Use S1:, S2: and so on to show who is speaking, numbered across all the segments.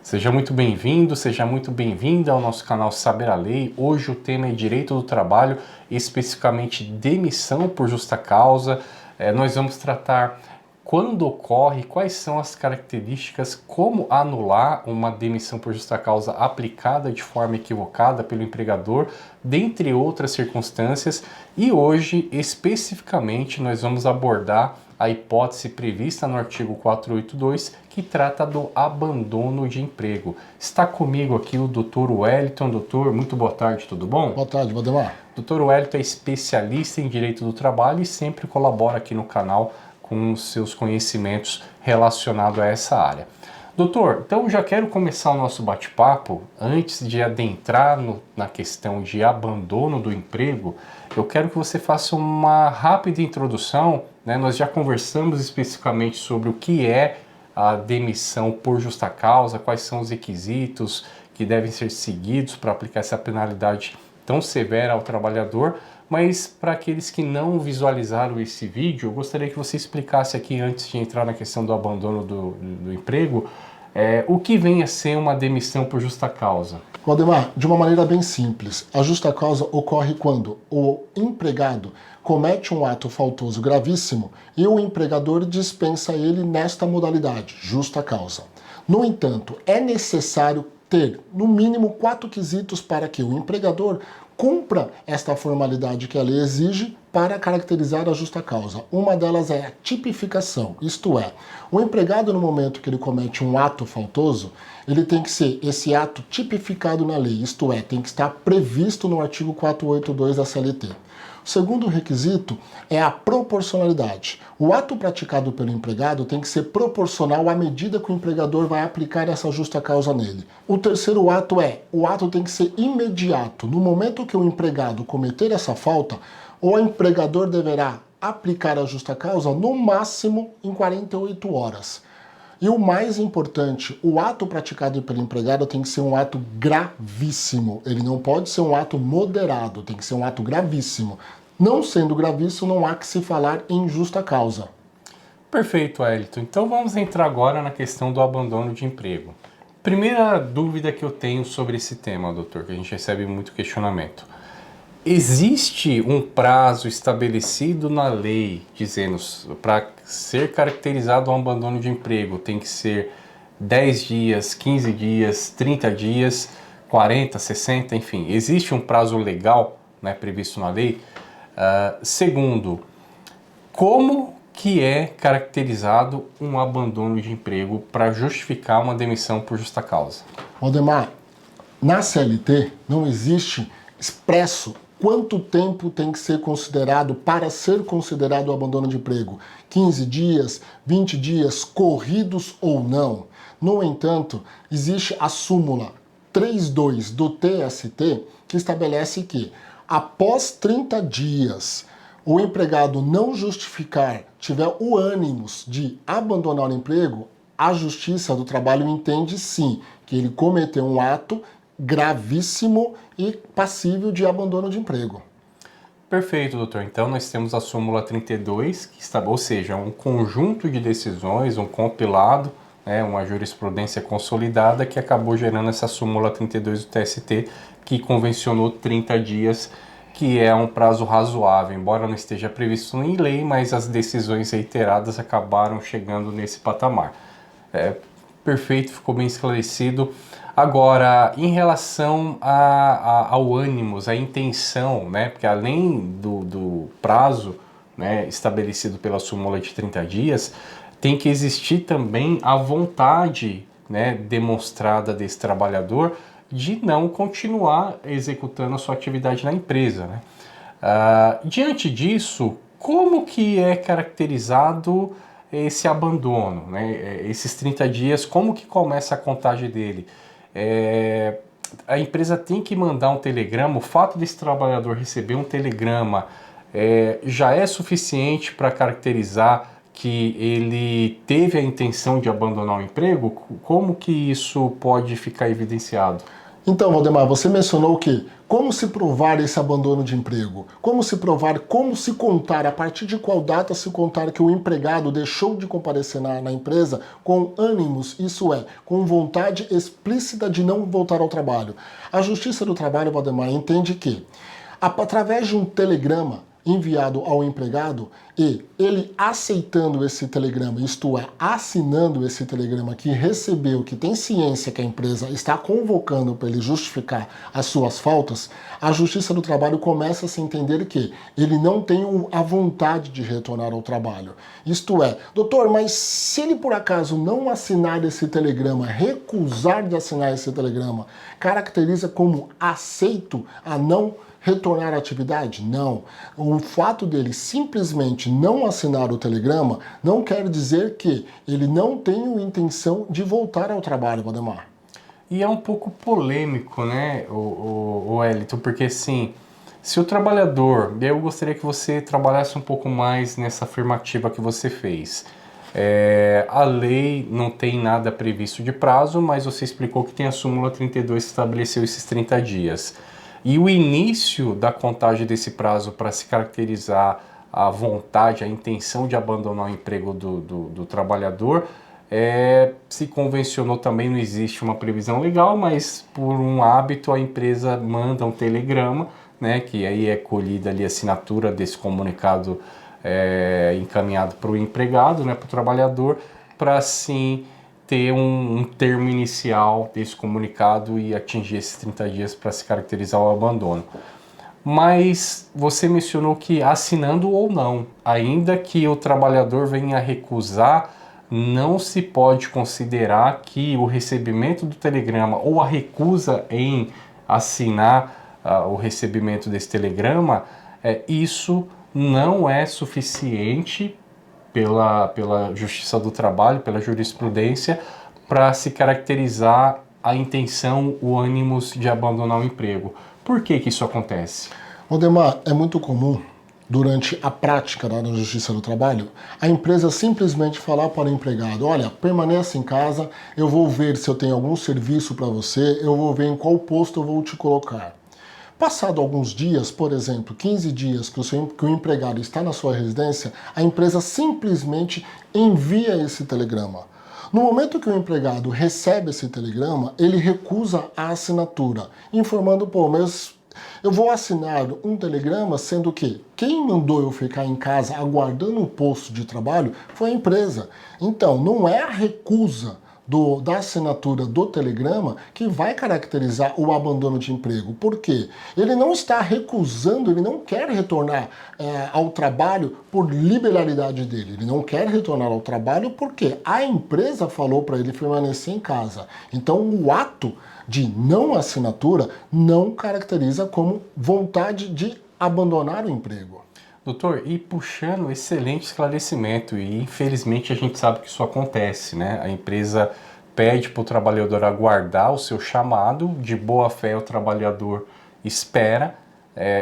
S1: Seja muito bem-vindo, seja muito bem-vinda ao nosso canal Saber a Lei. Hoje o tema é Direito do Trabalho, especificamente demissão por justa causa. Nós vamos tratar quando ocorre, quais são as características, como anular uma demissão por justa causa aplicada de forma equivocada pelo empregador, dentre outras circunstâncias. E hoje, especificamente, nós vamos abordar a hipótese prevista no artigo 482, que trata do abandono de emprego. Está comigo aqui o Dr. Wellington. Doutor, muito boa tarde, tudo bom?
S2: Boa tarde, Valdemar.
S1: Dr. Wellington é especialista em Direito do Trabalho e sempre colabora aqui no canal com os seus conhecimentos relacionados a essa área. Doutor, então já quero começar o nosso bate-papo. Antes de adentrar na questão de abandono do emprego, eu quero que você faça uma rápida introdução, né? Nós já conversamos especificamente sobre o que é a demissão por justa causa, quais são os requisitos que devem ser seguidos para aplicar essa penalidade tão severa ao trabalhador, mas para aqueles que não visualizaram esse vídeo, eu gostaria que você explicasse aqui, antes de entrar na questão do abandono do emprego, o que vem a ser uma demissão por justa causa.
S2: Valdemar, de uma maneira bem simples, a justa causa ocorre quando o empregado comete um ato faltoso gravíssimo e o empregador dispensa ele nesta modalidade, justa causa. No entanto, é necessário ter, no mínimo, 4 quesitos para que o empregador cumpra esta formalidade que a lei exige para caracterizar a justa causa. Uma delas é a tipificação, isto é, o empregado, no momento que ele comete um ato faltoso, ele tem que ser esse ato tipificado na lei, isto é, tem que estar previsto no artigo 482 da CLT. O segundo requisito é a proporcionalidade. O ato praticado pelo empregado tem que ser proporcional à medida que o empregador vai aplicar essa justa causa nele. O terceiro ato o ato tem que ser imediato. No momento que o empregado cometer essa falta, o empregador deverá aplicar a justa causa no máximo em 48 horas. E o mais importante, o ato praticado pelo empregado tem que ser um ato gravíssimo. Ele não pode ser um ato moderado, tem que ser um ato gravíssimo. Não sendo gravíssimo, não há que se falar em justa causa.
S1: Perfeito, Wellington. Então vamos entrar agora na questão do abandono de emprego. Primeira dúvida que eu tenho sobre esse tema, doutor, que a gente recebe muito questionamento. Existe um prazo estabelecido na lei, dizendo para ser caracterizado um abandono de emprego tem que ser 10 dias, 15 dias, 30 dias, 40, 60, enfim. Existe um prazo legal, né, previsto na lei? Segundo, como que é caracterizado um abandono de emprego para justificar uma demissão por justa causa?
S2: Valdemar, na CLT não existe expresso quanto tempo tem que ser considerado para ser considerado o abandono de emprego. 15 dias, 20 dias, corridos ou não. No entanto, existe a súmula 3.2 do TST que estabelece que, após 30 dias, o empregado não justificar, tiver o ânimos de abandonar o emprego, a Justiça do Trabalho entende sim que ele cometeu um ato gravíssimo e passível de abandono de emprego.
S1: Perfeito, doutor. Então nós temos a súmula 32, que está, ou seja, um conjunto de decisões, um compilado, né, uma jurisprudência consolidada que acabou gerando essa súmula 32 do TST, que convencionou 30 dias, que é um prazo razoável, embora não esteja previsto em lei, mas as decisões reiteradas acabaram chegando nesse patamar. Perfeito, ficou bem esclarecido. Agora, em relação ao ânimos, à intenção, né, porque além do prazo, né, estabelecido pela súmula de 30 dias, tem que existir também a vontade, né, demonstrada desse trabalhador de não continuar executando a sua atividade na empresa, né? Diante disso, como que é caracterizado esse abandono, né? Esses 30 dias, como que começa a contagem dele? A empresa tem que mandar um telegrama, o fato desse trabalhador receber um telegrama já é suficiente para caracterizar que ele teve a intenção de abandonar o emprego? Como que isso pode ficar evidenciado?
S2: Então, Valdemar, você mencionou o quê? Como se provar esse abandono de emprego? Como se provar, como se contar, a partir de qual data se contar que o empregado deixou de comparecer na empresa com ânimos, isso é, com vontade explícita de não voltar ao trabalho? A Justiça do Trabalho, Valdemar, entende que, através de um telegrama enviado ao empregado e ele aceitando esse telegrama, isto é, assinando esse telegrama que recebeu, que tem ciência que a empresa está convocando para ele justificar as suas faltas, a Justiça do Trabalho começa a se entender que ele não tem a vontade de retornar ao trabalho. Isto é, doutor, mas se ele por acaso não assinar esse telegrama, recusar de assinar esse telegrama, caracteriza como aceito a não retornar à atividade? Não. O fato dele simplesmente não assinar o telegrama não quer dizer que ele não tem a intenção de voltar ao trabalho, Valdemar.
S1: E é um pouco polêmico, né, o Wellington, porque assim, se o trabalhador, eu gostaria que você trabalhasse um pouco mais nessa afirmativa que você fez. A lei não tem nada previsto de prazo, mas você explicou que tem a súmula 32 que estabeleceu esses 30 dias. E o início da contagem desse prazo para se caracterizar a vontade, a intenção de abandonar o emprego do trabalhador, se convencionou também, não existe uma previsão legal, mas por um hábito a empresa manda um telegrama, né, que aí é colhida ali a assinatura desse comunicado encaminhado para o empregado, né, para o trabalhador, para assim ter um termo inicial desse comunicado e atingir esses 30 dias para se caracterizar o abandono. Mas você mencionou que assinando ou não, ainda que o trabalhador venha a recusar, não se pode considerar que o recebimento do telegrama ou a recusa em assinar o recebimento desse telegrama, isso não é suficiente pela Justiça do Trabalho, pela jurisprudência, para se caracterizar a intenção, o ânimos de abandonar o emprego. Por que isso acontece?
S2: Valdemar, é muito comum, durante a prática da Justiça do Trabalho, a empresa simplesmente falar para o empregado: olha, permaneça em casa, eu vou ver se eu tenho algum serviço para você, eu vou ver em qual posto eu vou te colocar. Passado alguns dias, por exemplo, 15 dias que o empregado está na sua residência, a empresa simplesmente envia esse telegrama. No momento que o empregado recebe esse telegrama, ele recusa a assinatura, informando: pô, mas eu vou assinar um telegrama, sendo que quem mandou eu ficar em casa aguardando um posto de trabalho foi a empresa. Então, não é a recusa da assinatura do telegrama que vai caracterizar o abandono de emprego. Por quê? Ele não está recusando, ele não quer retornar ao trabalho por liberalidade dele. Ele não quer retornar ao trabalho porque a empresa falou para ele permanecer em casa. Então, o ato de não assinatura não caracteriza como vontade de abandonar o emprego.
S1: Doutor, e puxando, excelente esclarecimento, e infelizmente a gente sabe que isso acontece, né? A empresa pede para o trabalhador aguardar o seu chamado, de boa fé o trabalhador espera,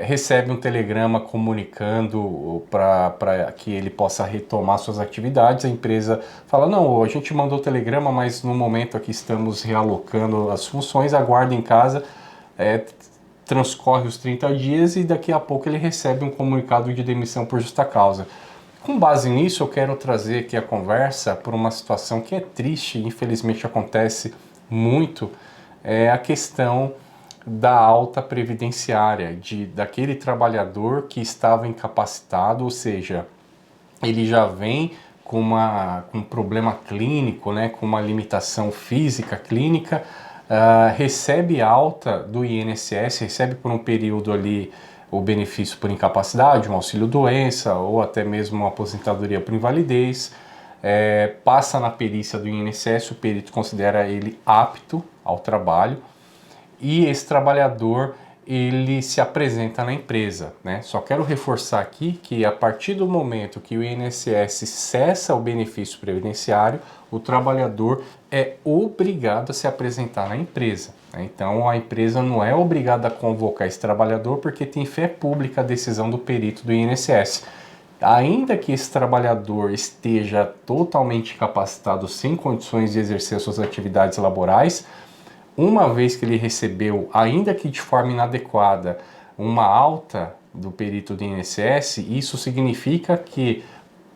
S1: recebe um telegrama comunicando para que ele possa retomar suas atividades, a empresa fala: não, a gente mandou o telegrama, mas no momento aqui estamos realocando as funções, aguarda em casa, transcorre os 30 dias e daqui a pouco ele recebe um comunicado de demissão por justa causa. Com base nisso, eu quero trazer aqui a conversa por uma situação que é triste e infelizmente acontece muito, a questão da alta previdenciária, daquele trabalhador que estava incapacitado, ou seja, ele já vem com um problema clínico, né, com uma limitação física clínica, recebe alta do INSS, recebe por um período ali o benefício por incapacidade, um auxílio-doença ou até mesmo uma aposentadoria por invalidez, passa na perícia do INSS, o perito considera ele apto ao trabalho e esse trabalhador ele se apresenta na empresa, né? Só quero reforçar aqui que a partir do momento que o INSS cessa o benefício previdenciário, o trabalhador é obrigado a se apresentar na empresa, né? Então a empresa não é obrigada a convocar esse trabalhador porque tem fé pública a decisão do perito do INSS. Ainda que esse trabalhador esteja totalmente incapacitado, sem condições de exercer suas atividades laborais, uma vez que ele recebeu, ainda que de forma inadequada, uma alta do perito do INSS, isso significa que,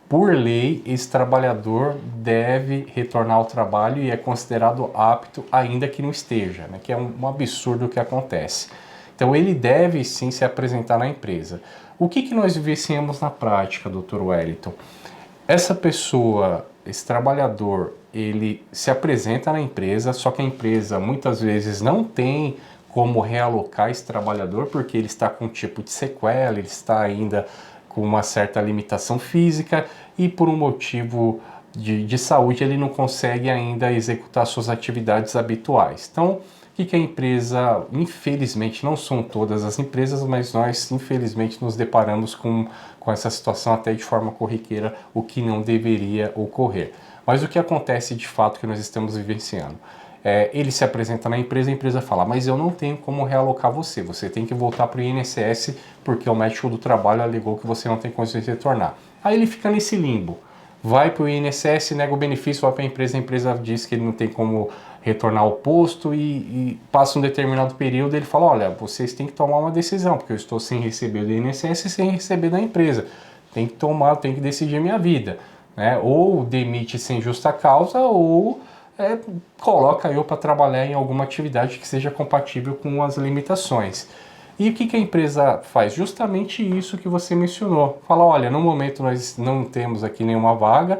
S1: por lei, esse trabalhador deve retornar ao trabalho e é considerado apto ainda que não esteja, né? Que é um absurdo o que acontece. Então ele deve sim se apresentar na empresa. O que nós vivenciamos na prática, Dr. Wellington? Essa pessoa, esse trabalhador, ele se apresenta na empresa, só que a empresa muitas vezes não tem como realocar esse trabalhador porque ele está com um tipo de sequela, ele está ainda com uma certa limitação física e por um motivo de saúde ele não consegue ainda executar suas atividades habituais. Então, o que a empresa, infelizmente, não são todas as empresas, mas nós infelizmente nos deparamos com essa situação até de forma corriqueira, o que não deveria ocorrer. Mas o que acontece de fato que nós estamos vivenciando? Ele se apresenta na empresa, a empresa fala, mas eu não tenho como realocar você, você tem que voltar para o INSS porque o médico do trabalho alegou que você não tem condições de retornar. Aí ele fica nesse limbo, vai para o INSS, nega o benefício, vai para a empresa diz que ele não tem como retornar ao posto e passa um determinado período, ele fala, olha, vocês têm que tomar uma decisão, porque eu estou sem receber do INSS e sem receber da empresa, tem que decidir a minha vida, né? Ou demite sem justa causa ou coloca eu para trabalhar em alguma atividade que seja compatível com as limitações. E o que a empresa faz? Justamente isso que você mencionou. Fala, olha, no momento nós não temos aqui nenhuma vaga,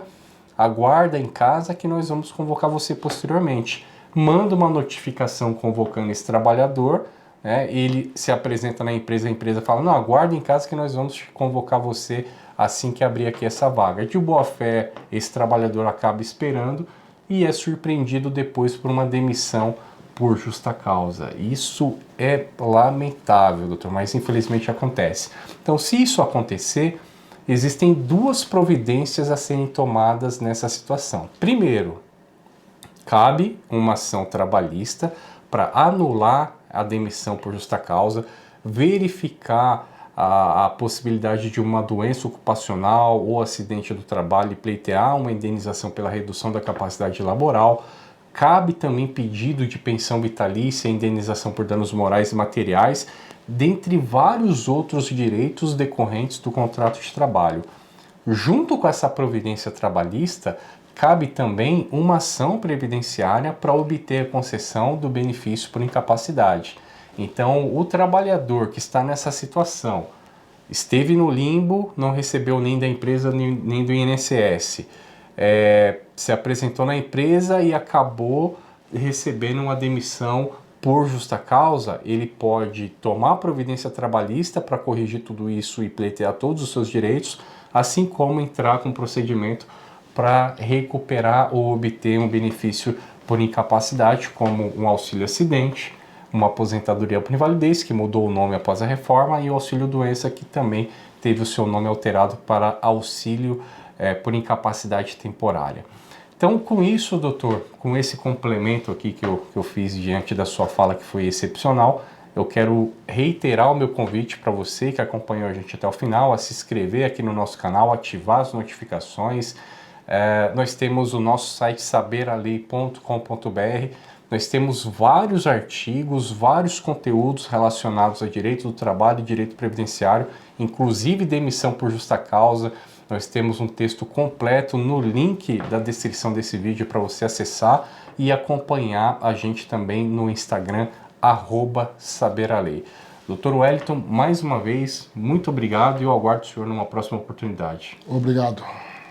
S1: aguarda em casa que nós vamos convocar você posteriormente. Manda uma notificação convocando esse trabalhador, né? Ele se apresenta na empresa, a empresa fala, não, aguarda em casa que nós vamos convocar você assim que abrir aqui essa vaga. De boa fé, esse trabalhador acaba esperando e é surpreendido depois por uma demissão por justa causa. Isso é lamentável, doutor, mas infelizmente acontece. Então, se isso acontecer, existem duas providências a serem tomadas nessa situação. Primeiro, cabe uma ação trabalhista para anular a demissão por justa causa, verificar a possibilidade de uma doença ocupacional ou acidente do trabalho e pleitear uma indenização pela redução da capacidade laboral. Cabe também pedido de pensão vitalícia, indenização por danos morais e materiais, dentre vários outros direitos decorrentes do contrato de trabalho. Junto com essa providência trabalhista, cabe também uma ação previdenciária para obter a concessão do benefício por incapacidade. Então, o trabalhador que está nessa situação, esteve no limbo, não recebeu nem da empresa nem do INSS, se apresentou na empresa e acabou recebendo uma demissão por justa causa, ele pode tomar providência trabalhista para corrigir tudo isso e pleitear todos os seus direitos, assim como entrar com procedimento para recuperar ou obter um benefício por incapacidade, como um auxílio acidente, uma aposentadoria por invalidez, que mudou o nome após a reforma, e o auxílio doença, que também teve o seu nome alterado para auxílio por incapacidade temporária. Então, com isso, doutor, com esse complemento aqui que eu fiz diante da sua fala, que foi excepcional, eu quero reiterar o meu convite para você que acompanhou a gente até o final, a se inscrever aqui no nosso canal, ativar as notificações. Nós temos o nosso site saberalei.com.br, nós temos vários artigos, vários conteúdos relacionados a direito do trabalho e direito previdenciário, inclusive demissão por justa causa. Nós temos um texto completo no link da descrição desse vídeo para você acessar e acompanhar a gente também no Instagram, @saberalei. Dr. Wellington, mais uma vez, muito obrigado e eu aguardo o senhor numa próxima oportunidade.
S2: Obrigado.